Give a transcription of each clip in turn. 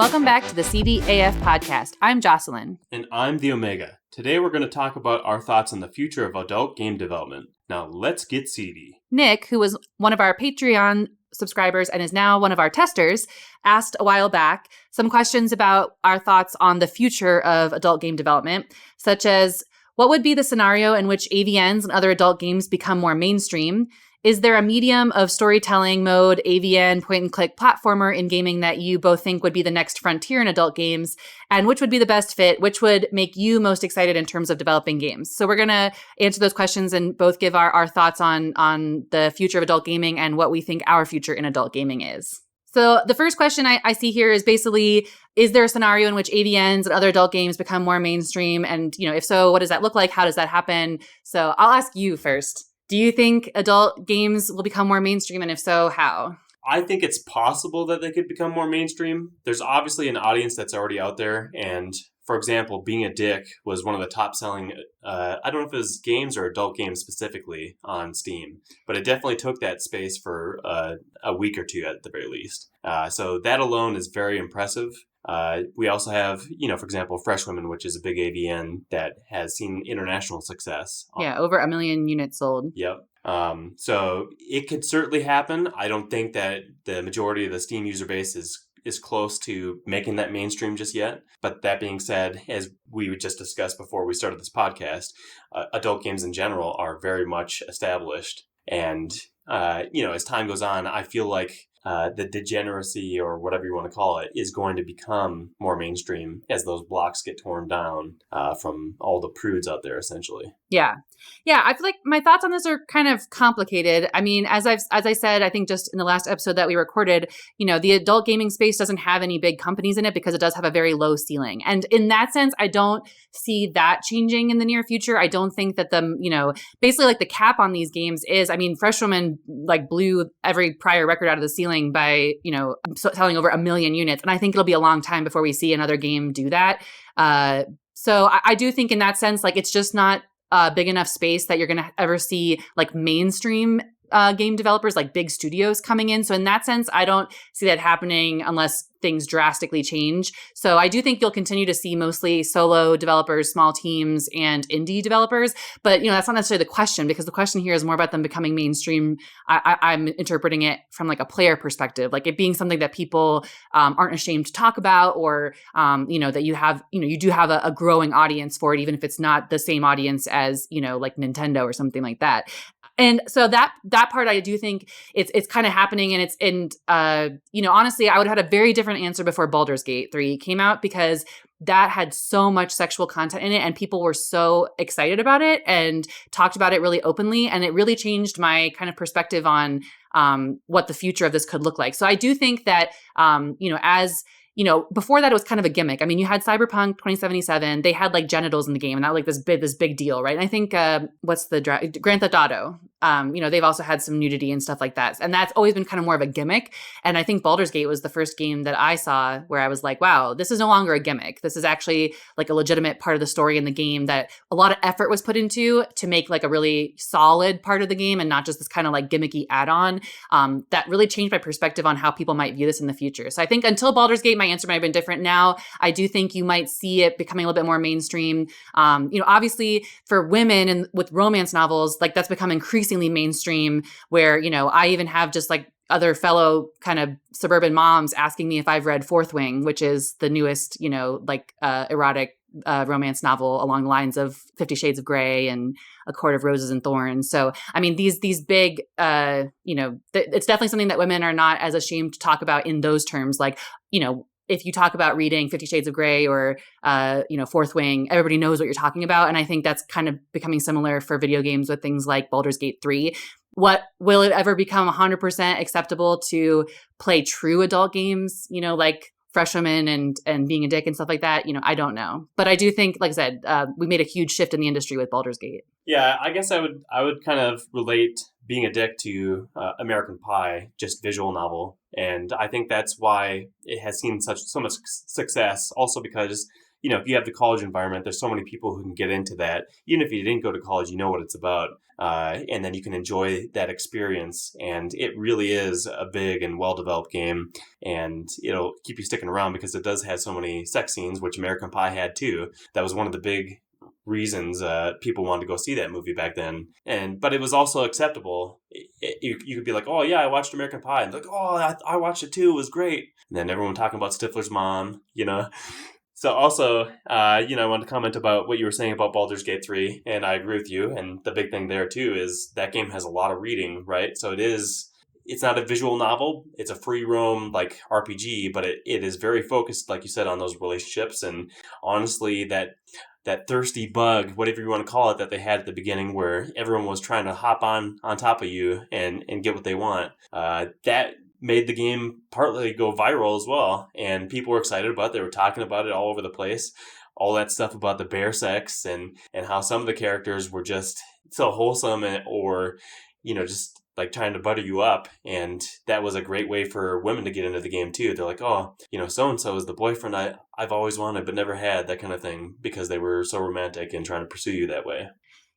Welcome back to the Seedy AF podcast. I'm Jocelyn. And I'm the Omega. Today we're going to talk about our thoughts on the future of adult game development. Now let's get seedy. Nick, who was one of our Patreon subscribers and is now one of our testers, asked a while back some questions about our thoughts on the future of adult game development, such as what would be the scenario in which AVNs and other adult games become more mainstream? Is there a medium of storytelling mode, AVN, point-and-click platformer in gaming that you both think would be the next frontier in adult games? And which would be the best fit? Which would make you most excited in terms of developing games? So we're going to answer those questions and both give our thoughts on the future of adult gaming and what we think our future in adult gaming is. So the first question I see here is basically, is there a scenario in which AVNs and other adult games become more mainstream? And, if so, what does that look like? How does that happen? So I'll ask you first. Do you think adult games will become more mainstream? And if so, how? I think it's possible that they could become more mainstream. There's obviously an audience that's already out there. And for example, Being a Dick was one of the top selling, I don't know if it was games or adult games specifically on Steam, but it definitely took that space for a week or two at the very least. So that alone is very impressive. We also have, for example, Fresh Women, which is a big AVN that has seen international success. Yeah, over 1 million units sold. Yep. So it could certainly happen. I don't think that the majority of the Steam user base is close to making that mainstream just yet. But that being said, as we just discussed before we started this podcast, adult games in general are very much established. And, as time goes on, I feel like the degeneracy or whatever you want to call it is going to become more mainstream as those blocks get torn down from all the prudes out there, essentially. Yeah. I feel like my thoughts on this are kind of complicated. I mean, as I said, I think just in the last episode that we recorded, the adult gaming space doesn't have any big companies in it because it does have a very low ceiling. And in that sense, I don't see that changing in the near future. I don't think that basically like the cap on these games is, Fresh Woman blew every prior record out of the ceiling by, selling over 1 million units. And I think it'll be a long time before we see another game do that. So I do think in that sense, it's just not big enough space that you're going to ever see mainstream game developers, big studios coming in. So in that sense, I don't see that happening unless things drastically change. So I do think you'll continue to see mostly solo developers, small teams, and indie developers. But, that's not necessarily the question, because the question here is more about them becoming mainstream. I'm interpreting it from a player perspective, it being something that people aren't ashamed to talk about, or, that you do have a growing audience for it, even if it's not the same audience as, Nintendo or something like that. And so that part, I do think it's kind of happening, and honestly, I would have had a very different answer before Baldur's Gate 3 came out, because that had so much sexual content in it, and people were so excited about it and talked about it really openly, and it really changed my kind of perspective on what the future of this could look like. So I do think that before that, it was kind of a gimmick. You had Cyberpunk 2077. They had genitals in the game, and that was this big deal, right? And I think Grand Theft Auto. They've also had some nudity and stuff like that, and that's always been kind of more of a gimmick. And I think Baldur's Gate was the first game that I saw where I was like, wow, this is no longer a gimmick. This is actually a legitimate part of the story in the game that a lot of effort was put into to make a really solid part of the game, and not just this kind of gimmicky add-on. That really changed my perspective on how people might view this in the future. So I think until Baldur's Gate, my answer might have been different. Now, I do think you might see it becoming a little bit more mainstream. Obviously for women and with romance novels, that's become increasingly mainstream, where, I even have just other fellow kind of suburban moms asking me if I've read Fourth Wing, which is the newest, erotic romance novel along the lines of 50 Shades of Grey and A Court of Roses and Thorns. So, these big, it's definitely something that women are not as ashamed to talk about in those terms. If you talk about reading 50 Shades of Grey or, Fourth Wing, everybody knows what you're talking about. And I think that's kind of becoming similar for video games with things like Baldur's Gate 3. What will it ever become 100% acceptable to play true adult games, Fresh Women and Being a Dick and stuff like that? I don't know. But I do think, like I said, we made a huge shift in the industry with Baldur's Gate. Yeah, I guess I would kind of relate Being a Dick to American Pie, just visual novel. And I think that's why it has seen so much success. Also because, if you have the college environment, there's so many people who can get into that. Even if you didn't go to college, you know what it's about. And then you can enjoy that experience. And it really is a big and well-developed game. And it'll keep you sticking around because it does have so many sex scenes, which American Pie had too. That was one of the big reasons people wanted to go see that movie back then. But it was also acceptable. You could be like, oh yeah, I watched American Pie, and like, oh, I watched it too. It was great. And then everyone talking about Stifler's mom, So also, I wanted to comment about what you were saying about Baldur's Gate 3, and I agree with you. And the big thing there too is that game has a lot of reading, right? So it's not a visual novel. It's a free roam like RPG, but it is very focused, like you said, on those relationships. And honestly, that thirsty bug, whatever you want to call it, that they had at the beginning where everyone was trying to hop on top of you and get what they want, that made the game partly go viral as well. And people were excited about it. They were talking about it all over the place. All that stuff about the bear sex and how some of the characters were just so wholesome or, just like trying to butter you up. And that was a great way for women to get into the game too. They're like, oh, so-and-so is the boyfriend I've always wanted but never had, that kind of thing, because they were so romantic and trying to pursue you that way.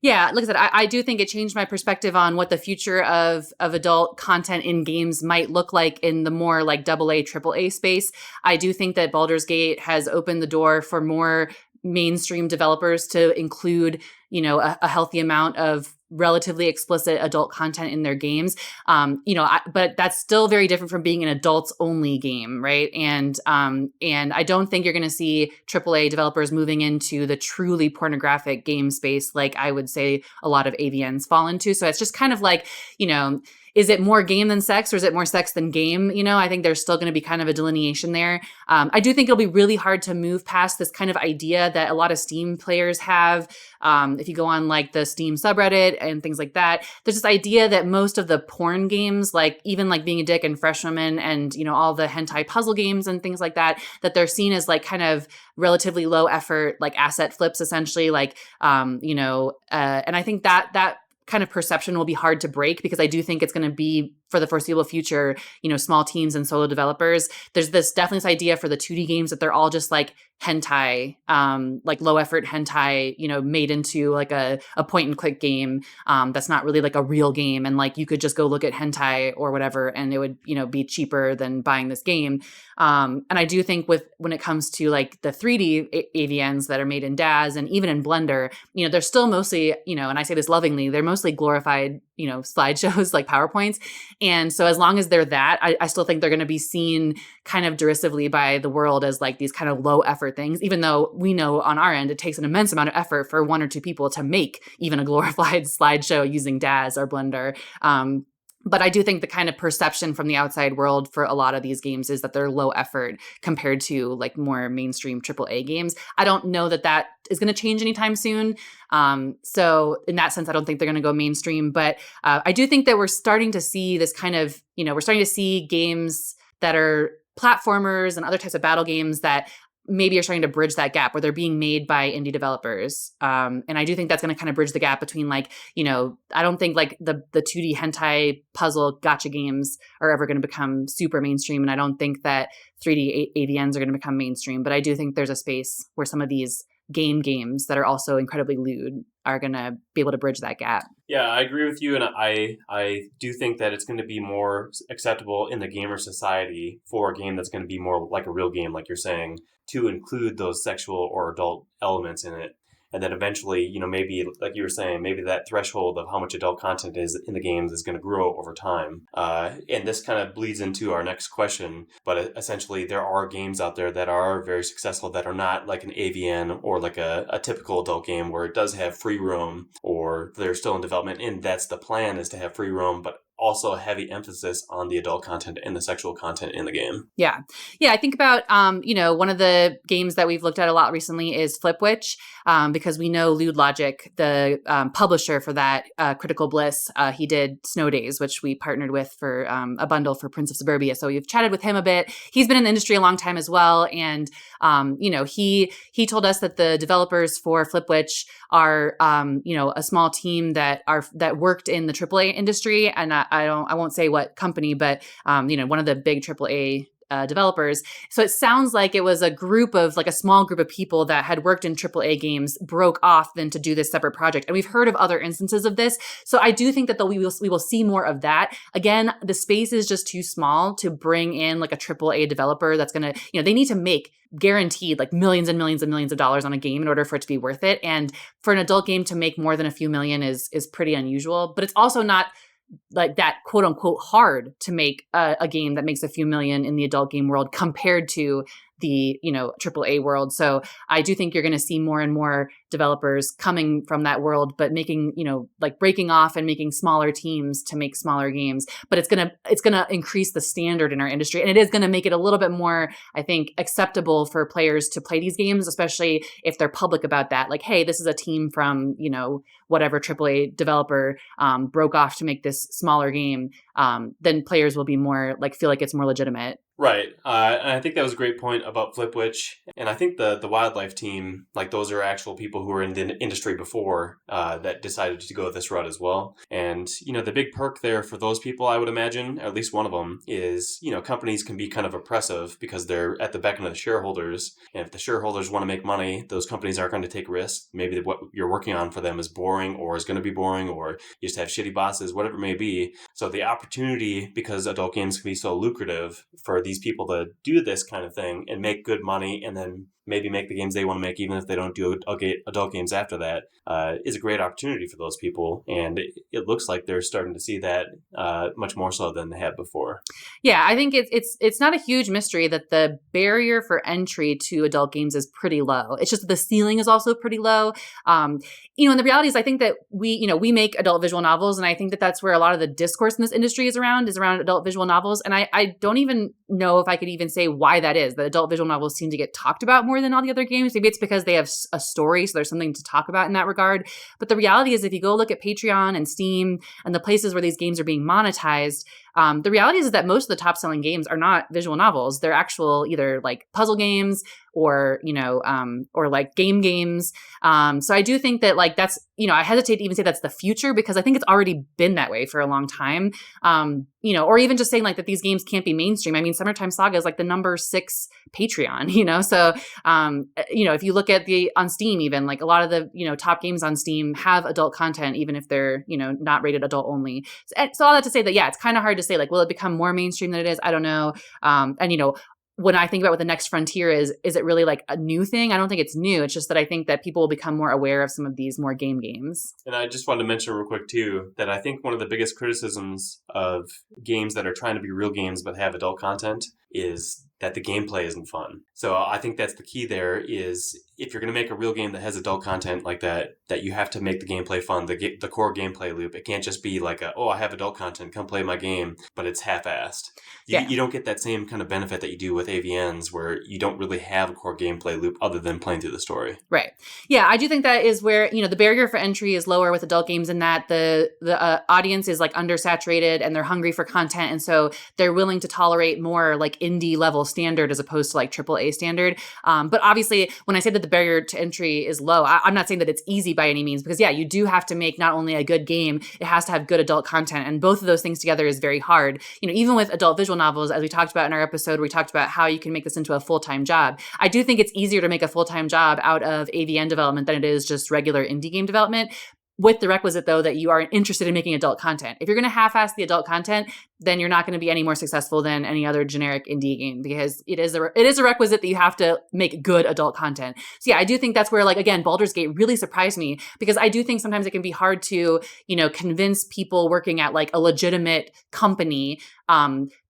Yeah, like I said, I do think it changed my perspective on what the future of adult content in games might look like in the more like AA, AAA space. I do think that Baldur's Gate has opened the door for more mainstream developers to include, a healthy amount of relatively explicit adult content in their games. But that's still very different from being an adults only game, right? And I don't think you're going to see AAA developers moving into the truly pornographic game space, like I would say a lot of AVNs fall into. So it's just kind of like, is it more game than sex or is it more sex than game? I think there's still going to be kind of a delineation there. I do think it'll be really hard to move past this kind of idea that a lot of Steam players have. If you go on like the Steam subreddit and things like that, there's this idea that most of the porn games, like even like Being a Dick and Fresh Woman and, all the hentai puzzle games and things like that they're seen as like kind of relatively low effort, like asset flips essentially, like, and I think that kind of perception will be hard to break because I do think it's going to be for the foreseeable future, small teams and solo developers. There's definitely this idea for the 2D games that they're all just like hentai, like low effort hentai, made into like a point and click game that's not really like a real game. And like you could just go look at hentai or whatever and it would, be cheaper than buying this game. And I do think when it comes to like the 3D AVNs that are made in DAZ and even in Blender, they're still mostly, and I say this lovingly, they're mostly glorified, slideshows like PowerPoints. And so as long as they're that, I still think they're going to be seen kind of derisively by the world as like these kind of low effort things, even though we know on our end, it takes an immense amount of effort for one or two people to make even a glorified slideshow using DAZ or Blender. But I do think the kind of perception from the outside world for a lot of these games is that they're low effort compared to like more mainstream AAA games. I don't know that is going to change anytime soon. So in that sense, I don't think they're going to go mainstream. But I do think that we're starting to see this kind of, we're starting to see games that are platformers and other types of battle games that maybe are starting to bridge that gap where they're being made by indie developers. And I do think that's going to kind of bridge the gap between like, I don't think like the 2D hentai puzzle gotcha games are ever going to become super mainstream. And I don't think that 3D AVNs are going to become mainstream, but I do think there's a space where some of these games that are also incredibly lewd are going to be able to bridge that gap. Yeah, I agree with you. And I do think that it's going to be more acceptable in the gamer society for a game that's going to be more like a real game, like you're saying, to include those sexual or adult elements in it. And then eventually, maybe, like you were saying, maybe that threshold of how much adult content is in the games is going to grow over time. And this kind of bleeds into our next question. But essentially, there are games out there that are very successful that are not like an AVN or like a typical adult game where it does have free roam or they're still in development. And that's the plan, is to have free roam, but also a heavy emphasis on the adult content and the sexual content in the game. Yeah. I think about, one of the games that we've looked at a lot recently is Flipwitch, because we know Lewd Logic, the publisher for that, Critical Bliss, he did Snow Days, which we partnered with for a bundle for Prince of Suburbia. So we've chatted with him a bit. He's been in the industry a long time as well. And, he told us that the developers for Flipwitch are, a small team that worked in the AAA industry. And I won't say what company, but, one of the big AAA developers. So it sounds like it was a group of like a small group of people that had worked in AAA games broke off then to do this separate project. And we've heard of other instances of this. So I do think that we will see more of that. Again, the space is just too small to bring in like a AAA developer that's going to, they need to make guaranteed like millions and millions and millions of dollars on a game in order for it to be worth it. And for an adult game to make more than a few million is pretty unusual, but it's also not like that quote unquote hard to make a game that makes a few million in the adult game world compared to the AAA world. So I do think you're going to see more and more developers coming from that world, but making like breaking off and making smaller teams to make smaller games. But it's gonna increase the standard in our industry, and it is going to make it a little bit more, I think, acceptable for players to play these games, especially if they're public about that. Like, hey, this is a team from whatever AAA developer broke off to make this smaller game. Then players will be more like feel like it's more legitimate. Right. And I think that was a great point about Flipwitch. And I think the wildlife team, like those are actual people who were in the industry before that decided to go this route as well. And, the big perk there for those people, I would imagine, at least one of them, is, companies can be kind of oppressive because they're at the beck of the shareholders. And if the shareholders want to make money, those companies aren't going to take risks. Maybe what you're working on for them is boring or is going to be boring, or you just have shitty bosses, whatever it may be. So the opportunity, because adult games can be so lucrative, for these people to do this kind of thing and make good money and then maybe make the games they want to make even if they don't do adult games after that, is a great opportunity for those people. And it looks like they're starting to see that much more so than they have before. Yeah, I think it's not a huge mystery that the barrier for entry to adult games is pretty low. It's just that the ceiling is also pretty low. And the reality is I think that we make adult visual novels, and I think that that's where a lot of the discourse in this industry is around adult visual novels. And I don't even know if I could even say why that is. The adult visual novels seem to get talked about more than all the other games. Maybe it's because they have a story, so there's something to talk about in that regard. But the reality is if you go look at Patreon and Steam and the places where these games are being monetized, the reality is that most of the top selling games are not visual novels. They're actual either like puzzle games or like game games. So I do think that like that's, I hesitate to even say that's the future because I think it's already been that way for a long time. Or even just saying like that these games can't be mainstream. I mean, Summertime Saga is like the number 6 Patreon, so, if you look at on Steam, even like a lot of the, top games on Steam have adult content, even if they're, not rated adult only. So all that to say that, yeah, it's kind of hard to say like, will it become more mainstream than it is? I don't know. When I think about what the next frontier is it really like a new thing? I don't think it's new. It's just that I think that people will become more aware of some of these more games. And I just wanted to mention real quick too, that I think one of the biggest criticisms of games that are trying to be real games but have adult content is that the gameplay isn't fun. So I think that's the key there is if you're going to make a real game that has adult content like that you have to make the gameplay fun, the core gameplay loop. It can't just be like I have adult content, come play my game, but it's half-assed. You don't get that same kind of benefit that you do with AVNs where you don't really have a core gameplay loop other than playing through the story. Right. Yeah, I do think that is where, the barrier for entry is lower with adult games in that the audience is like undersaturated and they're hungry for content. And so they're willing to tolerate more like indie level standard as opposed to like AAA standard. But obviously when I say that the barrier to entry is low, I'm not saying that it's easy by any means because yeah, you do have to make not only a good game, it has to have good adult content. And both of those things together is very hard. Even with adult visual novels, as we talked about in our episode, we talked about how you can make this into a full-time job. I do think it's easier to make a full-time job out of AVN development than it is just regular indie game development. With the requisite, though, that you are interested in making adult content. If you're going to half-ass the adult content, then you're not going to be any more successful than any other generic indie game because it is a requisite that you have to make good adult content. So yeah, I do think that's where, like, again, Baldur's Gate really surprised me because I do think sometimes it can be hard to, convince people working at like a legitimate company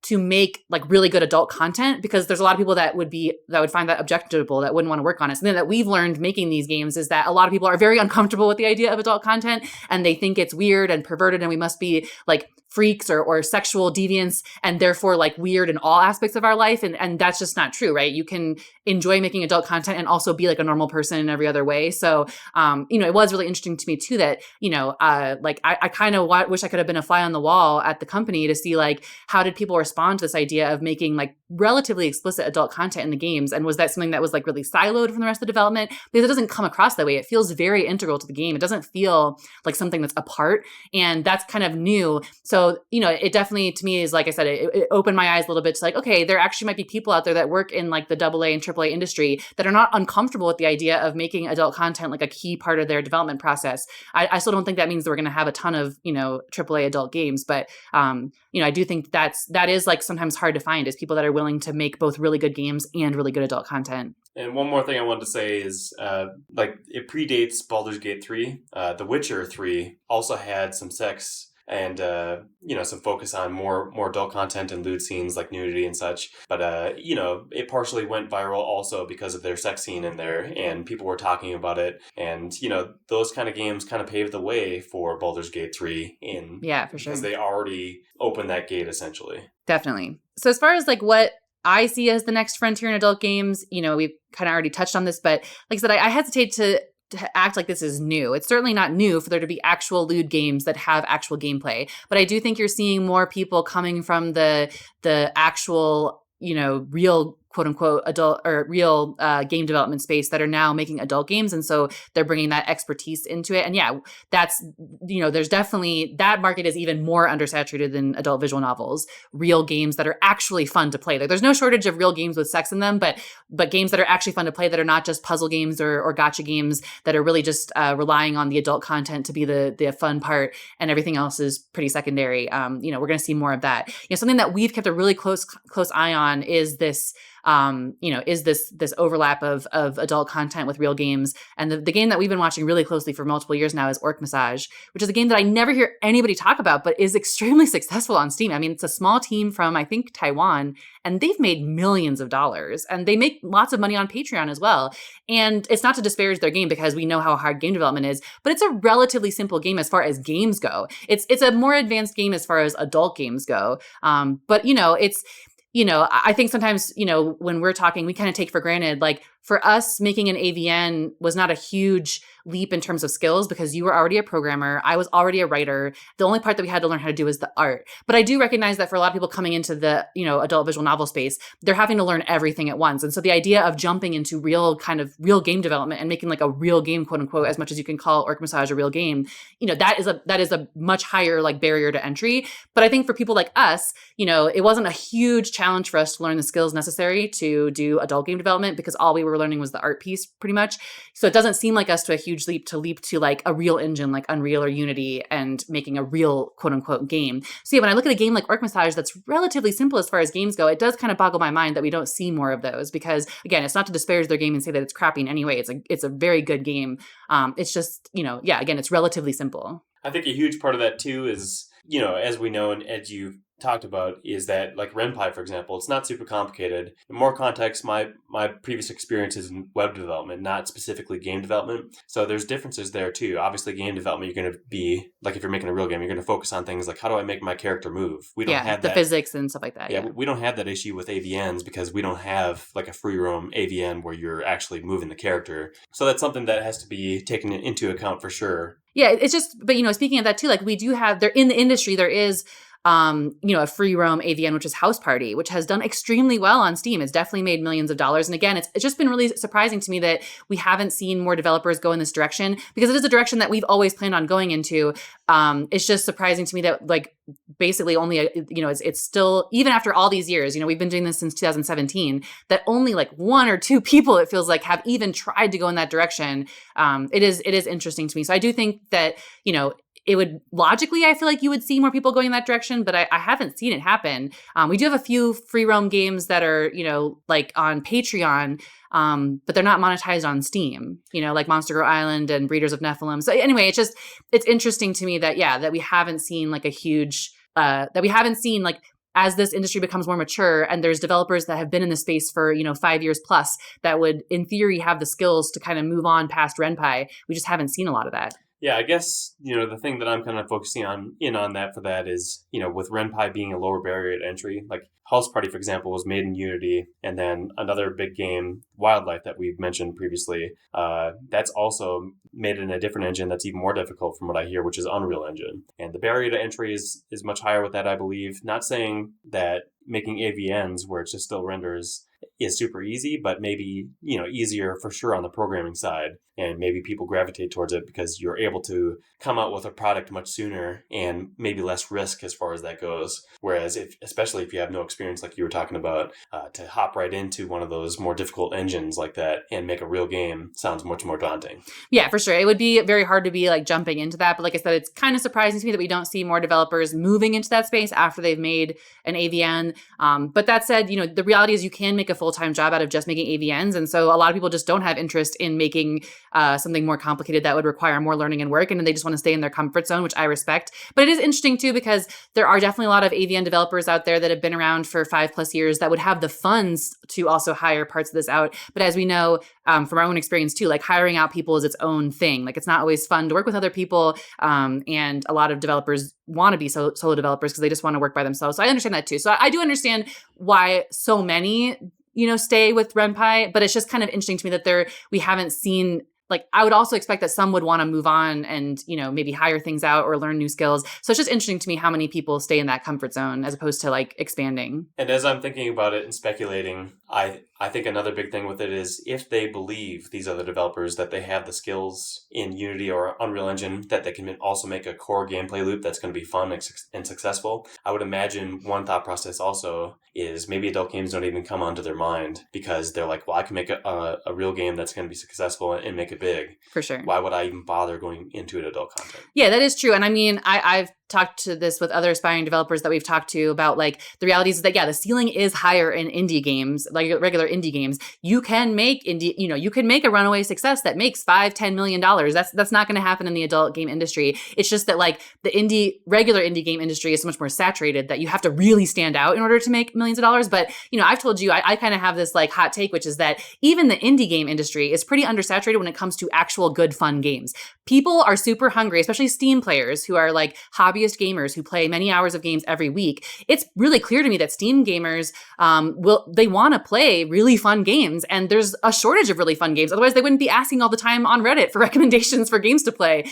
to make like really good adult content because there's a lot of people that would find that objectionable, that wouldn't want to work on it. Something that we've learned making these games is that a lot of people are very uncomfortable with the idea of adult content and they think it's weird and perverted and we must be like freaks or sexual deviants and therefore like weird in all aspects of our life. And that's just not true, right? You can enjoy making adult content and also be like a normal person in every other way. So, it was really interesting to me too that, I kind of wish I could have been a fly on the wall at the company to see like, how did people respond to this idea of making like relatively explicit adult content in the games? And was that something that was like really siloed from the rest of the development? Because it doesn't come across that way. It feels very integral to the game. It doesn't feel like something that's apart. And that's kind of new. So so, it definitely, to me, is, like I said, it opened my eyes a little bit to like, okay, there actually might be people out there that work in like the AA and AAA industry that are not uncomfortable with the idea of making adult content like a key part of their development process. I still don't think that means that we're going to have a ton of, AAA adult games, but, I do think that is like sometimes hard to find, is people that are willing to make both really good games and really good adult content. And one more thing I wanted to say is, it predates Baldur's Gate 3. The Witcher 3 also had some sex and, some focus on more adult content and lewd scenes like nudity and such. But, it partially went viral also because of their sex scene in there, and people were talking about it. And, those kind of games kind of paved the way for Baldur's Gate 3 Yeah, for sure. because they already opened that gate, essentially. Definitely. So as far as like what I see as the next frontier in adult games, we've kind of already touched on this, but like I said, I hesitate to act like this is new. It's certainly not new for there to be actual lewd games that have actual gameplay, but I do think you're seeing more people coming from the actual, real quote unquote adult or real game development space that are now making adult games. And so they're bringing that expertise into it. And yeah, that's, there's definitely, that market is even more undersaturated than adult visual novels, real games that are actually fun to play. Like, there's no shortage of real games with sex in them, but games that are actually fun to play, that are not just puzzle games or gotcha games, that are really just relying on the adult content to be the fun part, and everything else is pretty secondary. We're going to see more of that. Something that we've kept a really close eye on is this, is this overlap of adult content with real games. And the game that we've been watching really closely for multiple years now is Orc Massage, which is a game that I never hear anybody talk about, but is extremely successful on Steam. I mean, it's a small team from, I think, Taiwan, and they've made millions of dollars, and they make lots of money on Patreon as well. And it's not to disparage their game, because we know how hard game development is, but it's a relatively simple game as far as games go. It's a more advanced game as far as adult games go. But it's, I think sometimes, when we're talking, we kind of take for granted, like, for us, making an AVN was not a huge leap in terms of skills, because you were already a programmer. I was already a writer. The only part that we had to learn how to do was the art. But I do recognize that for a lot of people coming into the, adult visual novel space, they're having to learn everything at once. And so the idea of jumping into real game development and making like a real game, quote unquote, as much as you can call Orc Massage a real game, that is a much higher like barrier to entry. But I think for people like us, it wasn't a huge challenge for us to learn the skills necessary to do adult game development, because all we were learning was the art piece pretty much. So it doesn't seem like us to a huge leap to like a real engine like Unreal or Unity and making a real quote unquote game. So yeah, when I look at a game like Orc Massage that's relatively simple as far as games go, it does kind of boggle my mind that we don't see more of those, because again, it's not to disparage their game and say that it's crappy in any way. It's a very good game. It's just, again, it's relatively simple. I think a huge part of that too is, as we know and as you talked about, is that like Ren'Py, for example, it's not super complicated. In more context, my previous experiences in web development, not specifically game development. So there's differences there too. Obviously, game development, you're going to be like, if you're making a real game, you're going to focus on things like, how do I make my character move? We don't have the that physics and stuff like that. Yeah, we don't have that issue with AVNs, because we don't have like a free roam AVN where you're actually moving the character. So that's something that has to be taken into account for sure. Yeah, it's just, but speaking of that too, like, we do have there in the industry, there is a free roam AVN, which is House Party, which has done extremely well on Steam. It's definitely made millions of dollars. And again, it's just been really surprising to me that we haven't seen more developers go in this direction, because it is a direction that we've always planned on going into. It's just surprising to me that like basically only, it's still, even after all these years, we've been doing this since 2017, that only like one or two people, it feels like, have even tried to go in that direction. It is interesting to me. So I do think that, it would logically, I feel like you would see more people going in that direction, but I haven't seen it happen. We do have a few free roam games that are, like on Patreon, but they're not monetized on Steam, like Monster Grow Island and Breeders of Nephilim. So anyway, it's interesting to me that, that we haven't seen like a huge, as this industry becomes more mature and there's developers that have been in the space for, 5 years plus, that would in theory have the skills to kind of move on past Ren'Py. We just haven't seen a lot of that. Yeah, I guess, the thing that I'm kind of focusing on that for that is, with Ren'Py being a lower barrier to entry, like House Party, for example, was made in Unity. And then another big game, Wildlife, that we've mentioned previously, that's also made in a different engine that's even more difficult from what I hear, which is Unreal Engine. And the barrier to entry is much higher with that, I believe. Not saying that making AVNs where it just still renders is super easy, but maybe, easier for sure on the programming side. And maybe people gravitate towards it because you're able to come out with a product much sooner and maybe less risk as far as that goes. Whereas especially if you have no experience, like you were talking about, to hop right into one of those more difficult engines like that and make a real game sounds much more daunting. Yeah, for sure. It would be very hard to be like jumping into that. But like I said, it's kind of surprising to me that we don't see more developers moving into that space after they've made an AVN. But that said, the reality is you can make a full-time job out of just making AVNs. And so a lot of people just don't have interest in making something more complicated that would require more learning and work. And then they just want to stay in their comfort zone, which I respect. But it is interesting too, because there are definitely a lot of AVN developers out there that have been around for 5+ years that would have the funds to also hire parts of this out. But as we know, from our own experience too, like hiring out people is its own thing. Like it's not always fun to work with other people. And a lot of developers want to be solo developers because they just want to work by themselves. So I understand that too. So I do understand why so many, stay with RenPy, but it's just kind of interesting to me that we haven't seen. Like, I would also expect that some would want to move on and, maybe hire things out or learn new skills. So it's just interesting to me how many people stay in that comfort zone as opposed to like expanding. And as I'm thinking about it and speculating, I think another big thing with it is if they believe, these other developers, that they have the skills in Unity or Unreal Engine that they can also make a core gameplay loop that's going to be fun and successful, I would imagine one thought process also is maybe adult games don't even come onto their mind because they're like, well, I can make a real game that's going to be successful and make it big. For sure. Why would I even bother going into an adult content? Yeah, that is true. And I mean, I've talked to this with other aspiring developers that we've talked to about like the reality is that, yeah, the ceiling is higher in indie games, like regular indie games. You can make you can make a runaway success that makes $5-10 million. That's not going to happen in the adult game industry. It's just that like the regular indie game industry is so much more saturated that you have to really stand out in order to make millions of dollars. But, I've told you, I kind of have this like hot take, which is that even the indie game industry is pretty undersaturated when it comes to actual good, fun games. People are super hungry, especially Steam players who are like hobbyist gamers who play many hours of games every week. It's really clear to me that Steam gamers they want to play really fun games, and there's a shortage of really fun games. Otherwise, they wouldn't be asking all the time on Reddit for recommendations for games to play.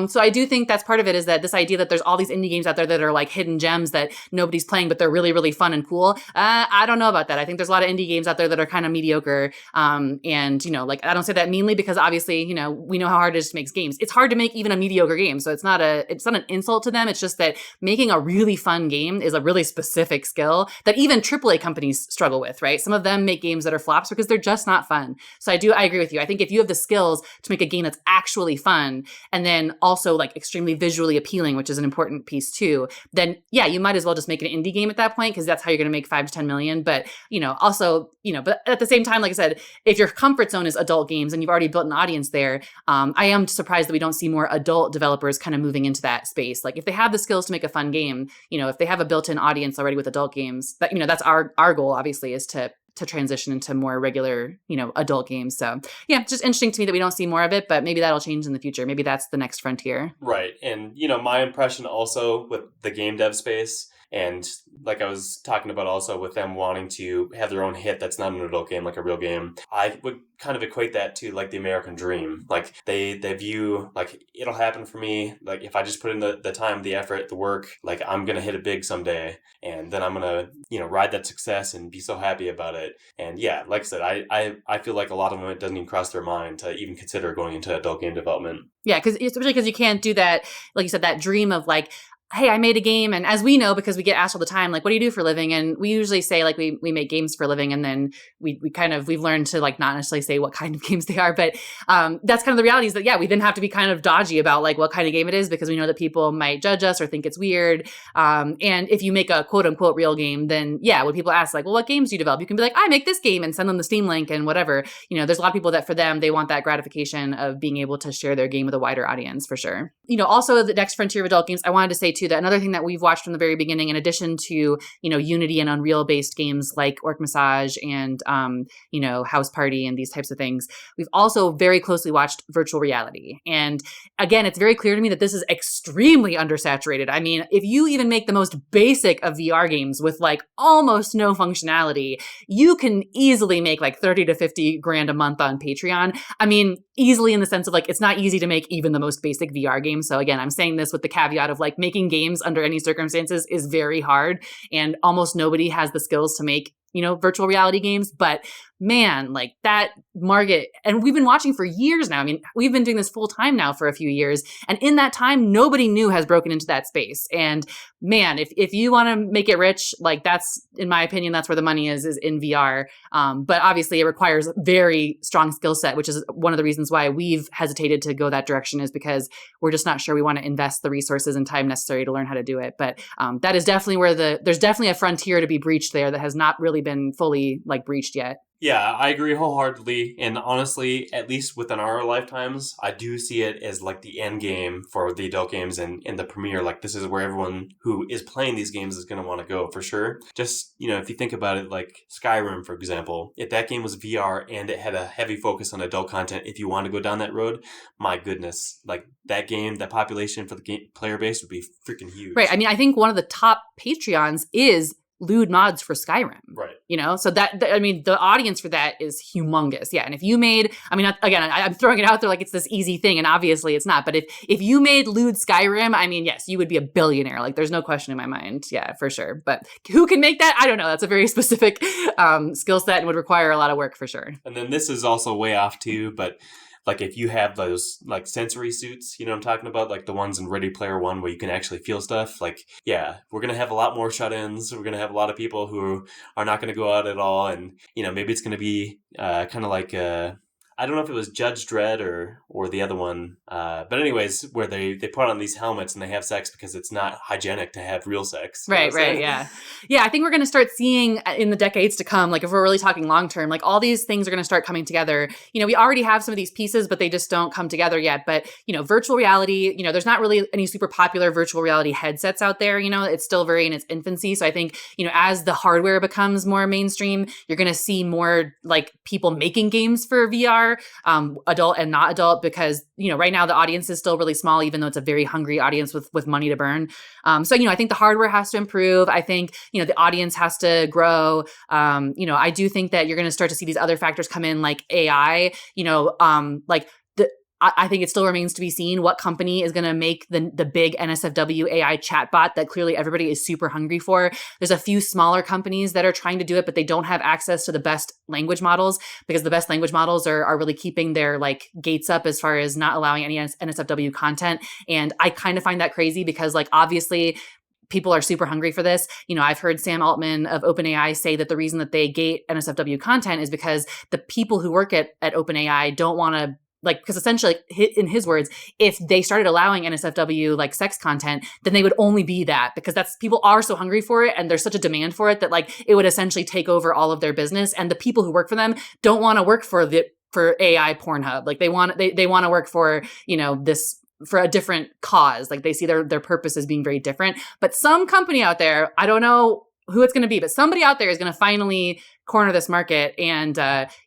So I do think that's part of it, is that this idea that there's all these indie games out there that are like hidden gems that nobody's playing, but they're really, really fun and cool. I don't know about that. I think there's a lot of indie games out there that are kind of mediocre. And like I don't say that meanly because obviously, we know how hard it is to make games. It's hard to make even a mediocre game. So it's not an insult to them. It's just that making a really fun game is a really specific skill that even AAA companies struggle with, right? Some of them make games that are flops because they're just not fun. So I agree with you. I think if you have the skills to make a game that's actually fun and then also like extremely visually appealing, which is an important piece too, then yeah, you might as well just make an indie game at that point because that's how you're going to make $5-10 million. But, but at the same time, like I said, if your comfort zone is adult games and you've already built an audience there, I am surprised that we don't see more adult developers kind of moving into that space. Like if they have the skills to make a fun game, if they have a built-in audience already with adult games, that, that's our goal obviously is to transition into more regular, adult games. So yeah, it's just interesting to me that we don't see more of it, but maybe that'll change in the future. Maybe that's the next frontier. Right. And, my impression also with the game dev space, and like I was talking about also with them wanting to have their own hit that's not an adult game, like a real game, I would kind of equate that to like the American dream. Like they view like it'll happen for me. Like if I just put in the time, the effort, the work, like I'm going to hit it big someday. And then I'm going to, ride that success and be so happy about it. And yeah, like I said, I feel like a lot of them, it doesn't even cross their mind to even consider going into adult game development. Yeah, especially because you can't do that, like you said, that dream of like, hey, I made a game. And as we know, because we get asked all the time, like, what do you do for a living? And we usually say like, we make games for a living. And then we've learned to like, not necessarily say what kind of games they are, but that's kind of the reality is that, yeah, we then have to be kind of dodgy about like what kind of game it is because we know that people might judge us or think it's weird. And if you make a quote unquote real game, then yeah, when people ask like, well, what games do you develop? You can be like, I make this game and send them the Steam link and whatever. There's a lot of people that for them, they want that gratification of being able to share their game with a wider audience for sure. Also the next frontier of adult games, I wanted to say too, that another thing that we've watched from the very beginning, in addition to, Unity and Unreal based games like Orc Massage and, House Party and these types of things, we've also very closely watched virtual reality. And again, it's very clear to me that this is extremely undersaturated. I mean, if you even make the most basic of VR games with like almost no functionality, you can easily make like 30 to 50 grand a month on Patreon. I mean, easily in the sense of like, it's not easy to make even the most basic VR game. So again, I'm saying this with the caveat of like making games under any circumstances is very hard, and almost nobody has the skills to make virtual reality games. But man, like that market, and we've been watching for years now. I mean, we've been doing this full time now for a few years. And in that time, nobody new has broken into that space. And man, if you want to make it rich, like that's, in my opinion, that's where the money is in VR. But obviously it requires a very strong skill set, which is one of the reasons why we've hesitated to go that direction, is because we're just not sure we want to invest the resources and time necessary to learn how to do it. But that is definitely where there's definitely a frontier to be breached there that has not really been fully like breached yet. Yeah, I agree wholeheartedly. And honestly, at least within our lifetimes, I do see it as like the end game for the adult games and the premiere. Like this is where everyone who is playing these games is going to want to go for sure. Just, if you think about it, like Skyrim, for example, if that game was VR and it had a heavy focus on adult content, if you want to go down that road, my goodness, like that game, that population for the player base would be freaking huge. Right. I mean, I think one of the top Patreons is lewd mods for Skyrim. Right. So the audience for that is humongous. Yeah. And if you made, again, I'm throwing it out there like it's this easy thing, and obviously it's not. But if you made lewd Skyrim, yes, you would be a billionaire. Like there's no question in my mind. Yeah, for sure. But who can make that? I don't know. That's a very specific skill set and would require a lot of work for sure. And then this is also way off too, but like if you have those like sensory suits, what I'm talking about, like the ones in Ready Player One where you can actually feel stuff, like, yeah, we're going to have a lot more shut-ins. We're going to have a lot of people who are not going to go out at all. And, maybe it's going to be kind of like I don't know if it was Judge Dredd or the other one. But anyways, where they put on these helmets and they have sex because it's not hygienic to have real sex. Right, yeah. Yeah, I think we're going to start seeing in the decades to come, like if we're really talking long term, like all these things are going to start coming together. We already have some of these pieces, but they just don't come together yet. But, virtual reality, there's not really any super popular virtual reality headsets out there. It's still very in its infancy. So I think, as the hardware becomes more mainstream, you're going to see more like people making games for VR. Adult and not adult, because right now the audience is still really small, even though it's a very hungry audience with money to burn. So I think the hardware has to improve. I think the audience has to grow. I do think that you're going to start to see these other factors come in, like AI. I think it still remains to be seen what company is going to make the big NSFW AI chatbot that clearly everybody is super hungry for. There's a few smaller companies that are trying to do it, but they don't have access to the best language models, because the best language models are really keeping their like gates up as far as not allowing any NSFW content. And I kind of find that crazy because like obviously people are super hungry for this. I've heard Sam Altman of OpenAI say that the reason that they gate NSFW content is because the people who work at OpenAI don't want to, because essentially, in his words, if they started allowing NSFW like sex content, then they would only be that, because people are so hungry for it and there's such a demand for it that like it would essentially take over all of their business. And the people who work for them don't want to work for AI Pornhub. Like they want to work for, this, for a different cause. Like they see their purpose as being very different. But some company out there, I don't know who it's going to be, but somebody out there is going to finally corner this market. And,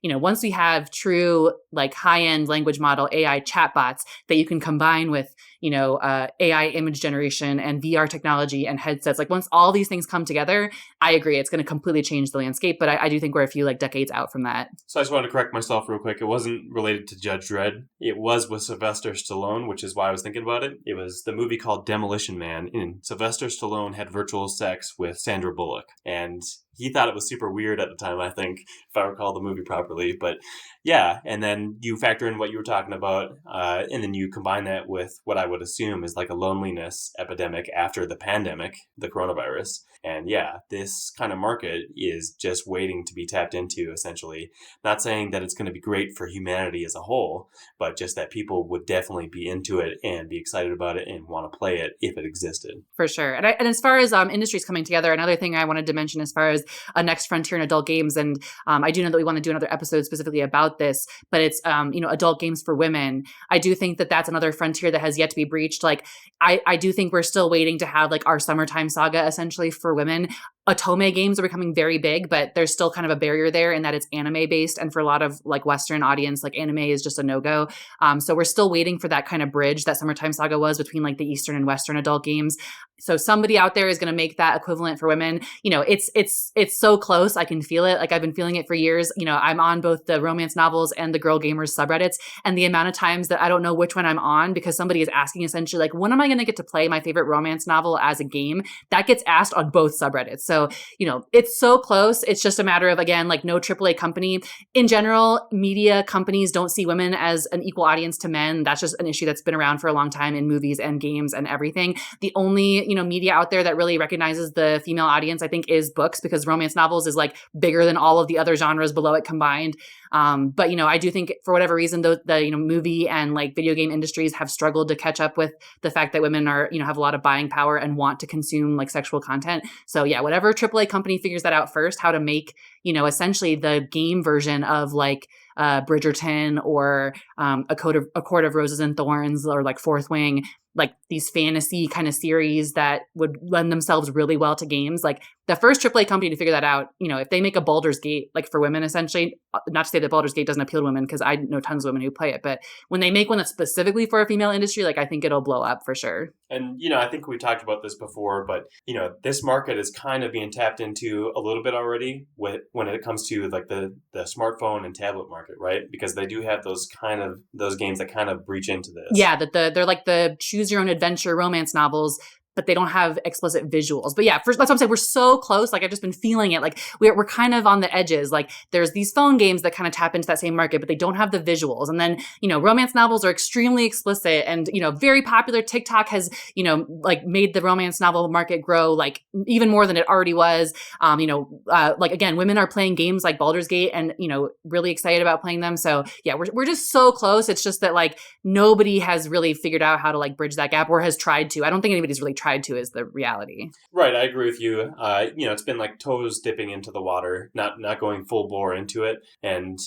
once we have true like high-end language model AI chatbots that you can combine with, AI image generation and VR technology and headsets, like once all these things come together, I agree, it's going to completely change the landscape. But I do think we're a few like decades out from that. So I just wanted to correct myself real quick. It wasn't related to Judge Dredd. It was with Sylvester Stallone, which is why I was thinking about it. It was the movie called Demolition Man, and Sylvester Stallone had virtual sex with Sandra Bullock. And he thought it was super weird at the time, I think, if I recall the movie properly. But yeah, and then you factor in what you were talking about, and then you combine that with what I would assume is like a loneliness epidemic after the pandemic, the coronavirus. And yeah, this kind of market is just waiting to be tapped into, essentially. Not saying that it's going to be great for humanity as a whole, but just that people would definitely be into it and be excited about it and want to play it if it existed. For sure. And as far as industries coming together, another thing I wanted to mention as far as a next frontier in adult games, and I do know that we want to do another episode specifically about this, but it's adult games for women. I do think that that's another frontier that has yet to be breached. Like I do think we're still waiting to have like our summertime saga essentially for women. Otome games are becoming very big, but there's still kind of a barrier there in that it's anime based, and for a lot of like Western audience, like anime is just a no-go. So we're still waiting for that kind of bridge that Summertime Saga was between like the Eastern and Western adult games. So somebody out there is going to make that equivalent for women. It's so close. I can feel it. Like I've been feeling it for years. I'm on both the romance novels and the girl gamers subreddits, and the amount of times that I don't know which one I'm on because somebody is asking essentially like, when am I going to get to play my favorite romance novel as a game? That gets asked on both subreddits. So, it's so close. It's just a matter of, again, like no AAA company. In general, media companies don't see women as an equal audience to men. That's just an issue that's been around for a long time in movies and games and everything. The only, media out there that really recognizes the female audience, I think, is books, because romance novels is like bigger than all of the other genres below it combined. But I do think for whatever reason, the movie and like video game industries have struggled to catch up with the fact that women are, have a lot of buying power and want to consume like sexual content. So yeah, whatever AAA company figures that out first, how to make, essentially the game version of like Bridgerton or a Court of Roses and Thorns or like Fourth Wing, like these fantasy kind of series that would lend themselves really well to games. Like the first AAA company to figure that out, if they make a Baldur's Gate, like for women, essentially, not to say that Baldur's Gate doesn't appeal to women, because I know tons of women who play it, but when they make one that's specifically for a female industry, like I think it'll blow up for sure. And, I think we talked about this before, but, this market is kind of being tapped into a little bit already when it comes to like the smartphone and tablet market, right? Because they do have those games that kind of breach into this. Yeah, they're like the choose your own adventure romance novels, but they don't have explicit visuals. But yeah, that's what I'm saying. We're so close. Like I've just been feeling it. Like we're kind of on the edges. Like there's these phone games that kind of tap into that same market, but they don't have the visuals. And then, romance novels are extremely explicit and, very popular. TikTok has, like made the romance novel market grow like even more than it already was. Like again, women are playing games like Baldur's Gate and, really excited about playing them. So yeah, we're just so close. It's just that like nobody has really figured out how to like bridge that gap or has tried to. I don't think anybody's really tried to, is the reality. Right, I agree with you. It's been like toes dipping into the water, not going full bore into it. And,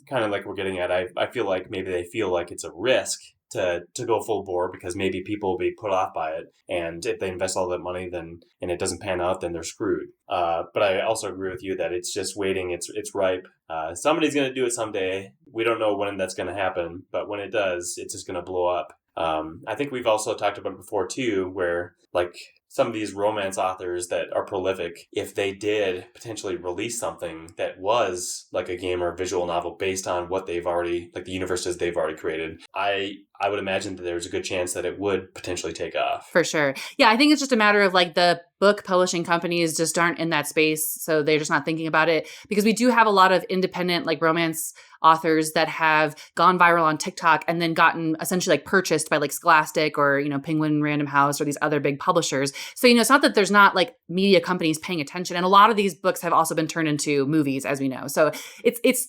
kind of like we're getting at, I feel like maybe they feel like it's a risk to go full bore because maybe people will be put off by it. And if they invest all that money and it doesn't pan out, then they're screwed. But I also agree with you that it's just waiting. It's ripe. Somebody's going to do it someday. We don't know when that's going to happen, but when it does, it's just going to blow up. I think we've also talked about it before too, where like some of these romance authors that are prolific, if they did potentially release something that was like a game or a visual novel based on what they've already, like the universes they've already created, I would imagine that there's a good chance that it would potentially take off. For sure. Yeah, I think it's just a matter of like the book publishing companies just aren't in that space. So they're just not thinking about it, because we do have a lot of independent like romance authors that have gone viral on TikTok and then gotten essentially like purchased by like Scholastic or, Penguin Random House or these other big publishers. So, it's not that there's not like media companies paying attention. And a lot of these books have also been turned into movies, as we know. So it's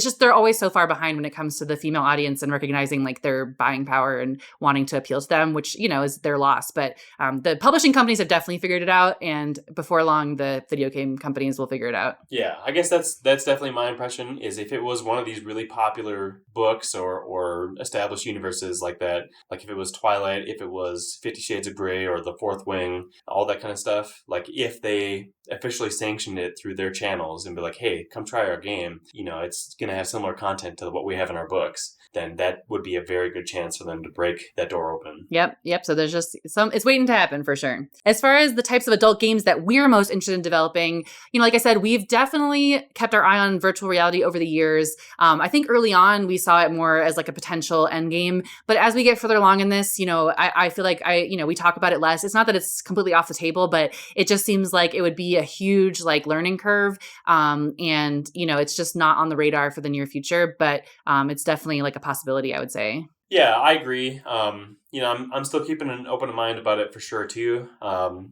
just, they're always so far behind when it comes to the female audience and recognizing like their buying power and wanting to appeal to them, which, is their loss. But the publishing companies have definitely figured it out. And before long, the video game companies will figure it out. Yeah, I guess that's definitely my impression, is if it was one of these really popular books or established universes like that, like if it was Twilight, if it was 50 Shades of Grey or The Fourth Wing, all that kind of stuff, like if they officially sanctioned it through their channels and be like, hey, come try our game, it's going to have similar content to what we have in our books, then that would be a very good chance for them to break that door open. Yep. So there's just it's waiting to happen for sure. As far as the types of adult games that we're most interested in developing, like I said, we've definitely kept our eye on virtual reality over the years. I think early on we saw it more as like a potential end game, but as we get further along in this, I feel like we talk about it less. It's not that it's completely off the table, but it just seems like it would be a huge like learning curve. And it's just not on the radar for the near future, but it's definitely like a possibility, I would say. Yeah, I agree. I'm still keeping an open mind about it for sure too.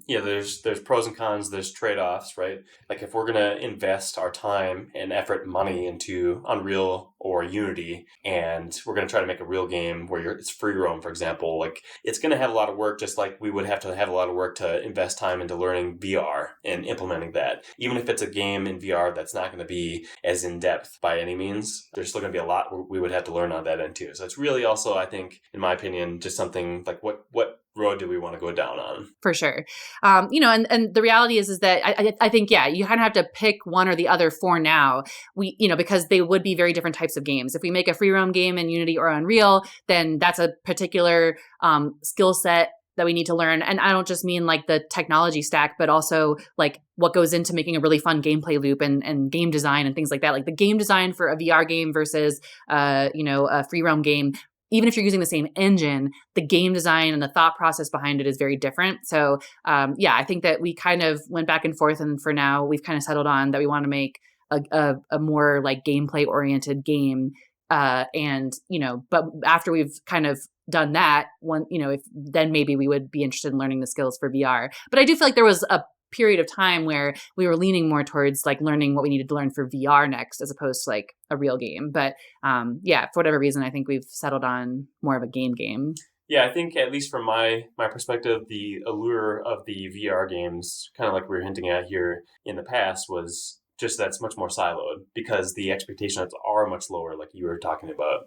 There's pros and cons, there's trade-offs, right? Like if we're gonna invest our time and effort and money into Unreal or Unity, and we're gonna try to make a real game where it's free roam, for example, like it's gonna have a lot of work, just like we would have to have a lot of work to invest time into learning VR and implementing that. Even if it's a game in VR that's not gonna be as in-depth by any means, there's still gonna be a lot we would have to learn on that end too. So it's really also, I think, in my opinion, just something like what road do we want to go down on? For sure. And the reality is that I think, yeah, you kind of have to pick one or the other for now. Because they would be very different types of games. If we make a free roam game in Unity or Unreal, then that's a particular skill set that we need to learn. And I don't just mean like the technology stack, but also like what goes into making a really fun gameplay loop and game design and things like that. Like the game design for a VR game versus, a free roam game even if you're using the same engine, the game design and the thought process behind it is very different. So I think that we kind of went back and forth, and for now we've kind of settled on that we want to make a more like gameplay oriented game. And, but after we've kind of done that one, if then maybe we would be interested in learning the skills for VR. But I do feel like there was a period of time where we were leaning more towards like learning what we needed to learn for VR next, as opposed to like a real game. But for whatever reason, I think we've settled on more of a game. Yeah, I think at least from my perspective, the allure of the VR games, kind of like we were hinting at here in the past, was just that's much more siloed because the expectations are much lower, like you were talking about.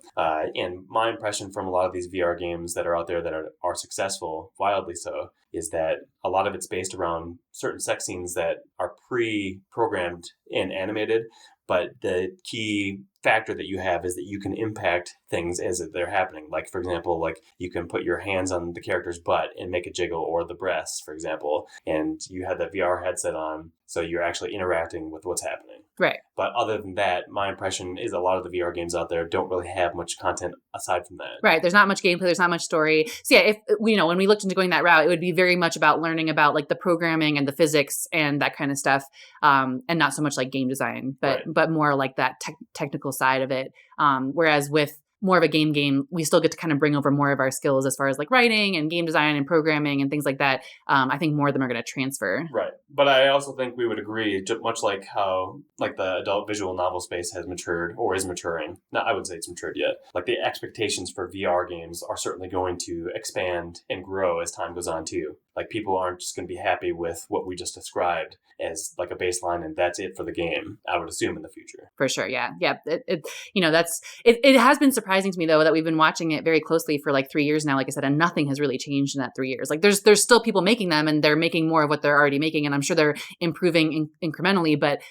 And my impression from a lot of these VR games that are out there that are successful, wildly so, is that a lot of it's based around certain sex scenes that are pre-programmed and animated, but the key factor that you have is that you can impact things as they're happening. Like, for example, like you can put your hands on the character's butt and make it jiggle, or the breasts, for example, and you have that VR headset on, so you're actually interacting with what's happening. Right. But other than that, my impression is a lot of the VR games out there don't really have much content aside from that. Right. There's not much gameplay. There's not much story. So yeah, if when we looked into going that route, it would be very much about learning about like the programming and the physics and that kind of stuff, and not so much like game design, but more like that technical side of it. Whereas with more of a game, we still get to kind of bring over more of our skills as far as like writing and game design and programming and things like that. I think more of them are going to transfer. Right. But I also think we would agree, much like how like the adult visual novel space has matured or is maturing. No, I wouldn't say it's matured yet. Like the expectations for VR games are certainly going to expand and grow as time goes on too. Like people aren't just going to be happy with what we just described as like a baseline and that's it for the game, I would assume in the future. For sure. Yeah. It has been surprising to me though that we've been watching it very closely for like 3 years now, like I said, and nothing has really changed in that 3 years. Like there's still people making them and they're making more of what they're already making. And I'm sure they're improving incrementally, but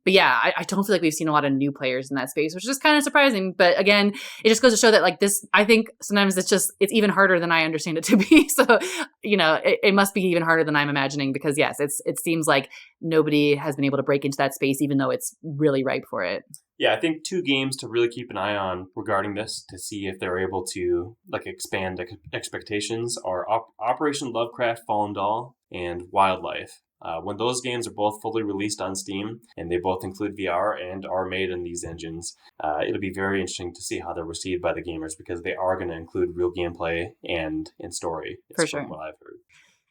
yeah, I don't feel like we've seen a lot of new players in that space, which is kind of surprising. But again, it just goes to show that like this, I think sometimes it's even harder than I understand it to be. So, it must be even harder than I'm imagining because yes, it seems like nobody has been able to break into that space, even though it's really ripe for it. Yeah, I think 2 games to really keep an eye on regarding this to see if they're able to like expand expectations are Operation Lovecraft Fallen Doll and Wildlife. When those games are both fully released on Steam and they both include VR and are made in these engines, it'll be very interesting to see how they're received by the gamers because they are going to include real gameplay and story. For sure. From what I've heard.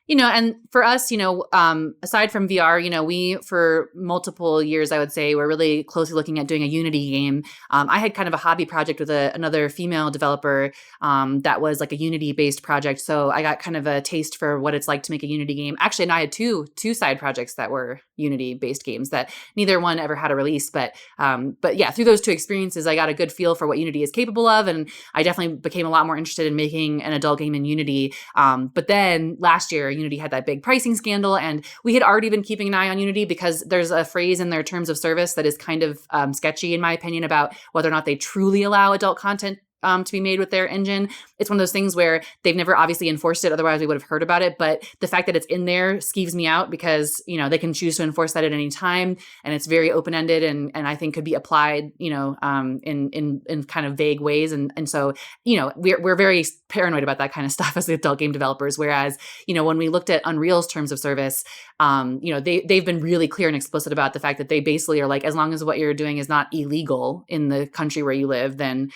And for us, aside from VR, we, for multiple years, I would say, we're really closely looking at doing a Unity game. I had kind of a hobby project with another female developer that was like a Unity-based project. So I got kind of a taste for what it's like to make a Unity game. Actually, and I had two side projects that were Unity-based games that neither one ever had a release. But yeah, through those 2 experiences, I got a good feel for what Unity is capable of. And I definitely became a lot more interested in making an adult game in Unity. But then last year, Unity had that big pricing scandal, and we had already been keeping an eye on Unity because there's a phrase in their terms of service that is kind of sketchy, in my opinion, about whether or not they truly allow adult content to be made with their engine. It's one of those things where they've never obviously enforced it. Otherwise, we would have heard about it. But the fact that it's in there skeeves me out because, they can choose to enforce that at any time. And it's very open-ended and I think could be applied, in kind of vague ways. And so, we're very paranoid about that kind of stuff as the adult game developers. Whereas, when we looked at Unreal's terms of service, they've been really clear and explicit about the fact that they basically are like, as long as what you're doing is not illegal in the country where you live, then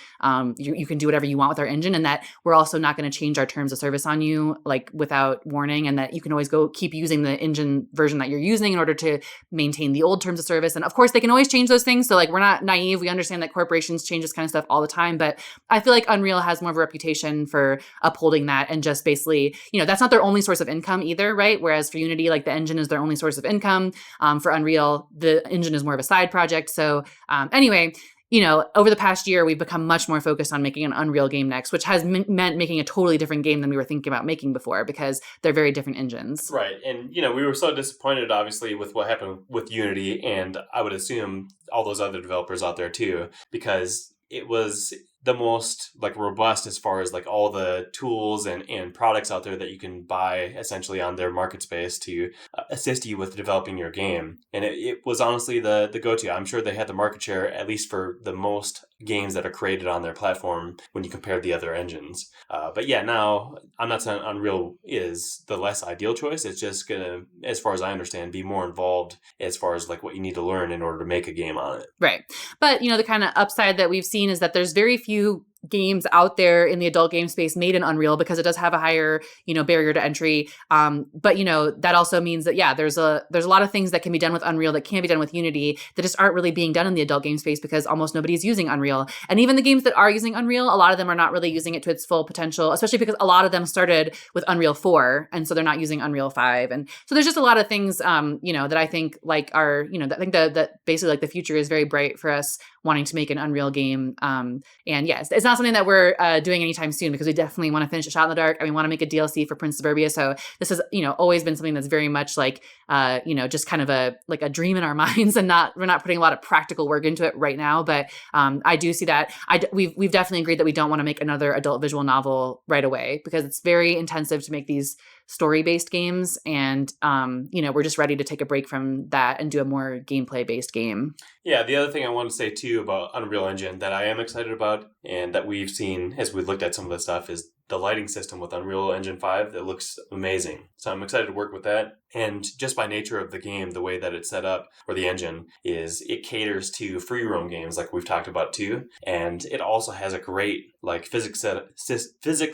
you can do whatever you want with our engine, and that we're also not going to change our terms of service on you like without warning, and that you can always go keep using the engine version that you're using in order to maintain the old terms of service. And of course they can always change those things. So like we're not naive. We understand that corporations change this kind of stuff all the time, but I feel like Unreal has more of a reputation for upholding that and just basically, that's not their only source of income either, right? Whereas for Unity, like the engine is their only source of income. For Unreal, the engine is more of a side project. So anyway, over the past year, we've become much more focused on making an Unreal game next, which has meant making a totally different game than we were thinking about making before because they're very different engines. Right. And, we were so disappointed, obviously, with what happened with Unity, and I would assume all those other developers out there, too, because it was the most like robust as far as like all the tools and products out there that you can buy essentially on their market space to assist you with developing your game. And it was honestly the go-to. I'm sure they had the market share, at least for the most games that are created on their platform when you compare the other engines. But yeah, now I'm not saying Unreal is the less ideal choice. It's just gonna, as far as I understand, be more involved as far as like what you need to learn in order to make a game on it. Right. But, the kind of upside that we've seen is that there's very few games out there in the adult game space made in Unreal because it does have a higher, barrier to entry. But, that also means that, yeah, there's a lot of things that can be done with Unreal that can't be done with Unity that just aren't really being done in the adult game space because almost nobody's using Unreal. And even the games that are using Unreal, a lot of them are not really using it to its full potential, especially because a lot of them started with Unreal 4. And so they're not using Unreal 5. And so there's just a lot of things, that I think like are, I think that basically like the future is very bright for us wanting to make an Unreal game. And yes, it's not something that we're doing anytime soon because we definitely want to finish A Shot in the Dark and we want to make a DLC for Prince Suburbia. So this has, always been something that's very much like, just kind of a dream in our minds, and we're not putting a lot of practical work into it right now. But I do see that we've definitely agreed that we don't want to make another adult visual novel right away because it's very intensive to make these story-based games. And, we're just ready to take a break from that and do a more gameplay-based game. Yeah, the other thing I want to say too about Unreal Engine that I am excited about and that we've seen as we looked at some of the stuff is the lighting system with Unreal Engine 5 that looks amazing. So I'm excited to work with that. And just by nature of the game, the way that it's set up, or the engine, is it caters to free roam games like we've talked about too. And it also has a great physics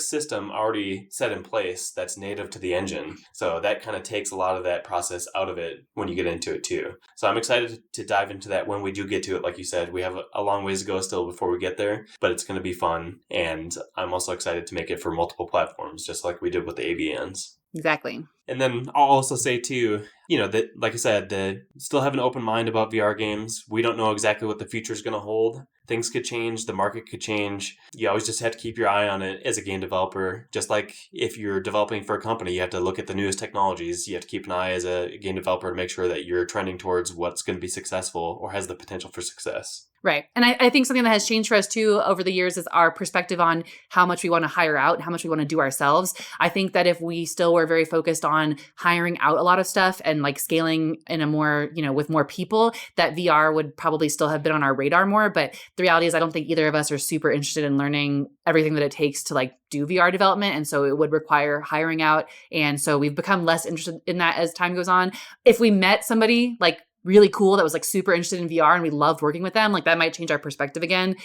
system already set in place that's native to the engine. So that kind of takes a lot of that process out of it when you get into it too. So I'm excited to dive into that when we do get to it. Like you said, we have a long ways to go still before we get there, but it's going to be fun. And I'm also excited to make it for multiple platforms, just like we did with the AVNs. Exactly. And then I'll also say too, that, like I said, still have an open mind about VR games. We don't know exactly what the future is going to hold. Things could change. The market could change. You always just have to keep your eye on it as a game developer. Just like if you're developing for a company, you have to look at the newest technologies. You have to keep an eye as a game developer to make sure that you're trending towards what's going to be successful or has the potential for success. Right. And I think something that has changed for us too over the years is our perspective on how much we want to hire out and how much we want to do ourselves. I think that if we still were very focused on hiring out a lot of stuff and scaling in a more, with more people, that VR would probably still have been on our radar more. But the reality is I don't think either of us are super interested in learning everything that it takes to do VR development. And so it would require hiring out. And so we've become less interested in that as time goes on. If we met somebody really cool that was super interested in VR and we loved working with them, that might change our perspective again.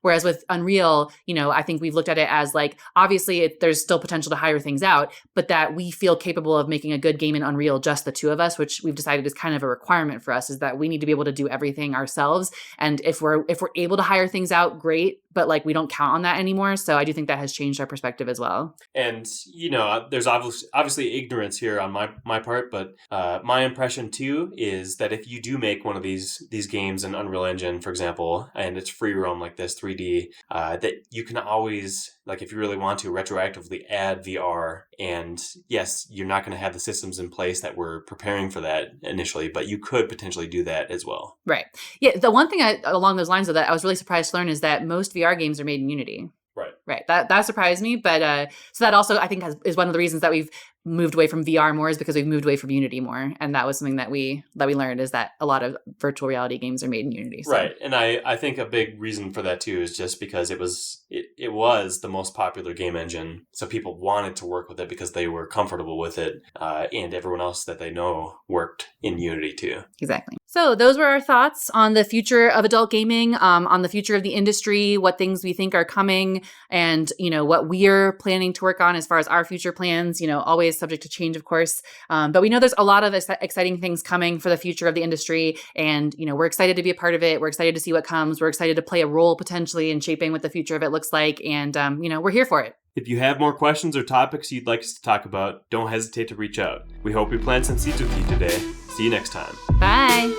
Whereas with Unreal, I think we've looked at it as obviously there's still potential to hire things out, but that we feel capable of making a good game in Unreal, just the two of us, which we've decided is kind of a requirement for us, is that we need to be able to do everything ourselves. And if we're able to hire things out, great, but we don't count on that anymore. So I do think that has changed our perspective as well. And, there's obviously ignorance here on my part, but my impression too is that if you do make one of these games in Unreal Engine, for example, and it's free roam like this 3D, that you can always, if you really want to, retroactively add VR. And yes, you're not going to have the systems in place that were preparing for that initially, but you could potentially do that as well. Right. Yeah. The one thing along those lines of that I was really surprised to learn is that most VR games are made in Unity. Right. That surprised me. But so that also, I think, is one of the reasons that we've moved away from VR more, is because we've moved away from Unity more. And that was something that we learned, is that a lot of virtual reality games are made in Unity. So. Right. And I think a big reason for that too is just because it was the most popular game engine. So people wanted to work with it because they were comfortable with it. And everyone else that they know worked in Unity too. Exactly. So those were our thoughts on the future of adult gaming, on the future of the industry, what things we think are coming, and, what we're planning to work on as far as our future plans, always subject to change, of course. But we know there's a lot of exciting things coming for the future of the industry. And, we're excited to be a part of it. We're excited to see what comes. We're excited to play a role potentially in shaping what the future of it looks like. And, we're here for it. If you have more questions or topics you'd like us to talk about, don't hesitate to reach out. We hope we planted some seeds with you today. See you next time. Bye.